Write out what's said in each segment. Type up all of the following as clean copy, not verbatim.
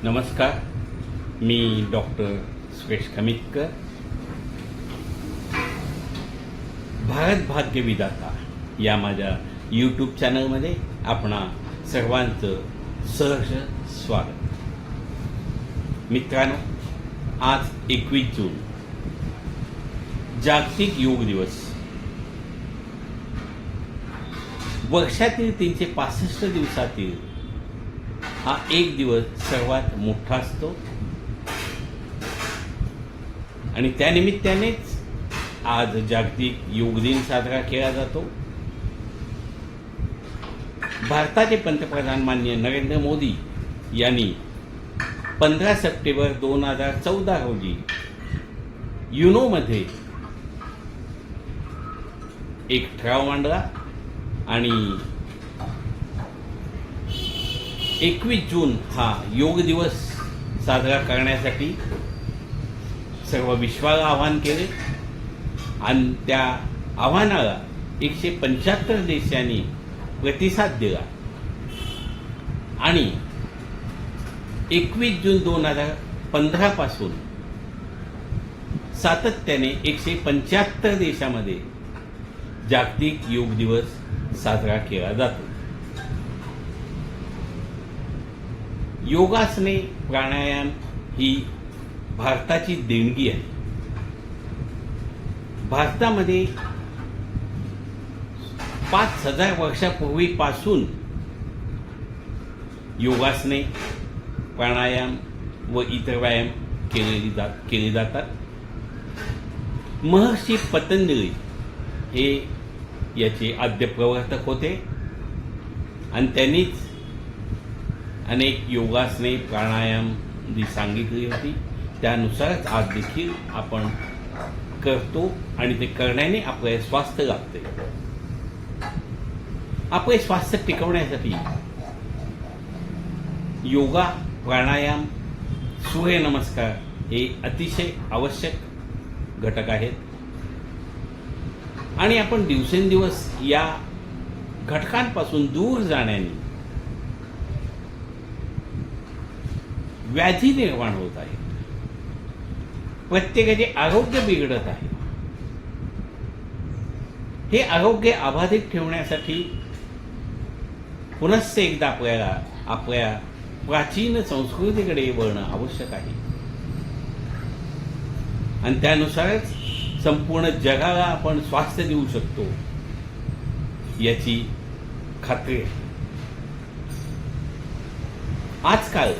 नमस्कार, मी डॉक्टर सुरेश खमितकर. भारत भाग्य विधाता या माझ्या यूट्यूब चॅनलमध्ये आपणा सर्वांचं सहर्ष स्वागत. मित्रांनो, आज 21 जून जागतिक योग दिवस. वर्षातील 365 दिवसातील हा एक दिवस सर्वात मोठा असतो आणि त्यानिमित्तानेच आज जागतिक योग दिन साजरा केला जातो. भारताचे पंतप्रधान माननीय नरेंद्र मोदी यांनी 15 सप्टेंबर 2014 रोजी युनोमध्ये एक ठराव मांडला आणि 21 जून हा योग दिवस साजरा करण्यासाठी सर्व विश्वाला आवाहन केले आणि त्या आव्हानाला 175 देशांनी प्रतिसाद दिला आणि 21 जून 2015 पासून सातत्याने 175 देशामध्ये जागतिक योग दिवस साजरा केला जातो. योगासने, प्राणायाम ही भारताची देणगी आहे. भारतामध्ये 5000 वर्षापूर्वीपासून योगासने, प्राणायाम व इतर व्यायाम केले जातात. महर्षी पतंजली हे याचे आद्य प्रवर्तक होते आणि त्यांनीच अनेक योगासने, प्राणायाम जी सांगितली होती त्यानुसारच आज देखील आपण करतो आणि ते करण्याने आपले स्वास्थ्य लाभते. आपले स्वास्थ्य टिकवण्यासाठी योगा, प्राणायाम, सूर्यनमस्कार हे अतिशय आवश्यक घटक आहेत आणि आपण दिवसेंदिवस या घटकांपासून दूर जाण्याने व्याधी निर्माण होत आहे. प्रत्येकाचे आरोग्य बिघडत आहे. हे आरोग्य अबाधित ठेवण्यासाठी पुनश्च एकदा आपल्याला आपल्या प्राचीन संस्कृतीकडे वळणं आवश्यक आहे आणि त्यानुसारच संपूर्ण जगाला आपण स्वास्थ्य देऊ शकतो याची खात्री आहे. आजकाल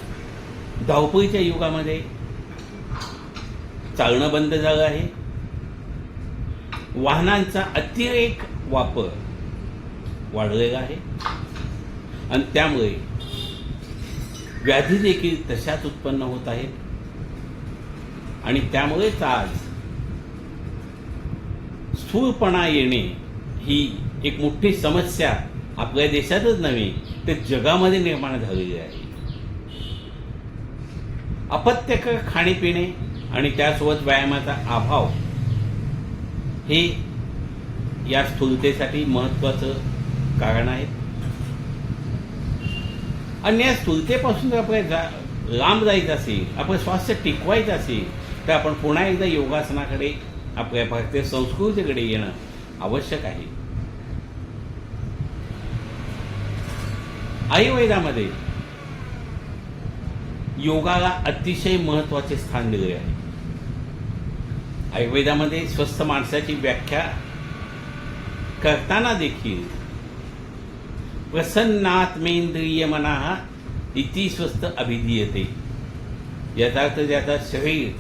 धावपळीच्या युगामध्ये चालणं बंद झालं आहे. वाहनांचा अतिरेक वापर वाढलेला आहे आणि त्यामुळे व्याधी देखील तशाच उत्पन्न होत आहेत आणि त्यामुळेच आज स्थूलपणा येणे ही एक मोठी समस्या आपल्या देशातच नव्हे तर जगामध्ये निर्माण झालेली आहे. अपत्यकर खाणेपिणे आणि त्यासोबत व्यायामाचा अभाव हे या स्थूलतेसाठी महत्त्वाचं कारण आहे. आणि या स्थूलतेपासून जर आपल्याला लांब जायचं असेल, आपलं स्वास्थ्य टिकवायचं असेल तर आपण पुन्हा एकदा योगासनाकडे, आपल्या भारतीय संस्कृतीकडे येणं आवश्यक आहे. आयुर्वेदामध्ये योगाला अतिशय महत्त्वाचे स्थान दिले आहे. आयुर्वेदामध्ये स्वस्थ माणसाची व्याख्या करताना देखील प्रसन्नात्मेंद्रिय मनाः इति स्वस्थ अभिधीयते. याचा अर्थ ज्याचा शरीर,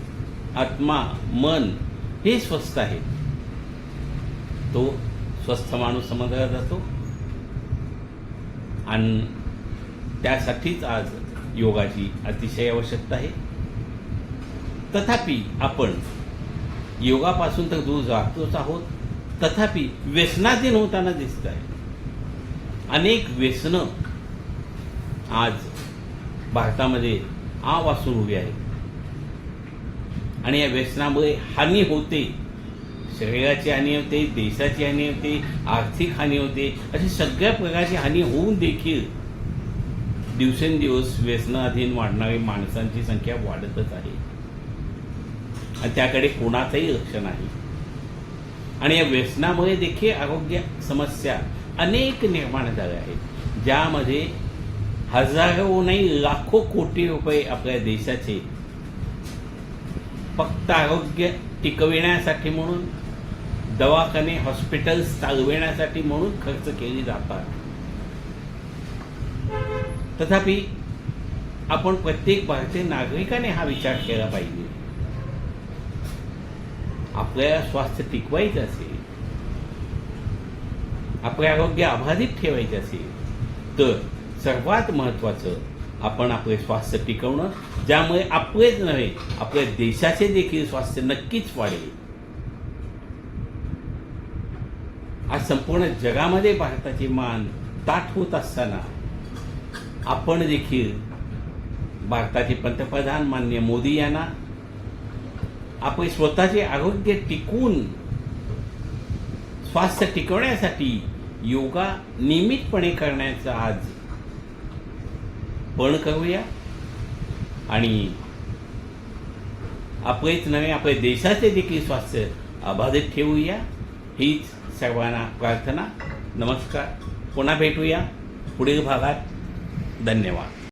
आत्मा, मन हे स्वस्थ आहे तो स्वस्थ माणूस समजला जातो आणि त्यासाठीच आज योगाची अतिशय आवश्यकता आहे. तथापि आपण योगापासून तर दूर जातोच आहोत, तथापि व्यसनाधीन होताना दिसत आहे. अनेक व्यसनं आज भारतामध्ये आवासून उभी आहेत आणि या व्यसनामुळे हानी होते. शरीराची हानी होते, देशाची हानी होते, आर्थिक हानी होते. अशी सगळ्या प्रकारची हानी होऊन देखील दिवसेंदिवस व्यसनाधीन वाढणारी माणसांची संख्या वाढतच आहे आणि त्याकडे कोणाचंही लक्ष नाही. आणि या व्यसनामुळे देखील आरोग्य समस्या अनेक निर्माण झाल्या आहेत, ज्यामध्ये हजारो नाही लाखो कोटी रुपये आपल्या देशाचे फक्त आरोग्य टिकविण्यासाठी म्हणून, दवाखाने हॉस्पिटल्स चालविण्यासाठी म्हणून खर्च केली जातात. तथापि आपण प्रत्येक भारतीय नागरिकाने हा विचार केला पाहिजे. आपल्याला स्वास्थ्य टिकवायचं असेल, आपले आरोग्य अबाधित ठेवायचे असेल, तर सर्वात महत्त्वाचं आपण आपले स्वास्थ्य टिकवणं, ज्यामुळे आपलेच नव्हे आपल्या देशाचे देखील स्वास्थ्य नक्कीच वाढेल. आज संपूर्ण जगामध्ये भारताची मान ताठ होत असताना आपण देखील भारताचे पंतप्रधान माननीय मोदी यांना आपले स्वतःचे आरोग्य टिकवून स्वास्थ्य टिकवण्यासाठी योगा नियमितपणे करण्याचा आज पण करूया आणि आपलेच नव्हे आपल्या देशाचे देखील स्वास्थ्य अबाधित ठेवूया. हीच सर्वांना प्रार्थना. नमस्कार. पुन्हा भेटूया पुढील भागात. धन्यवाद.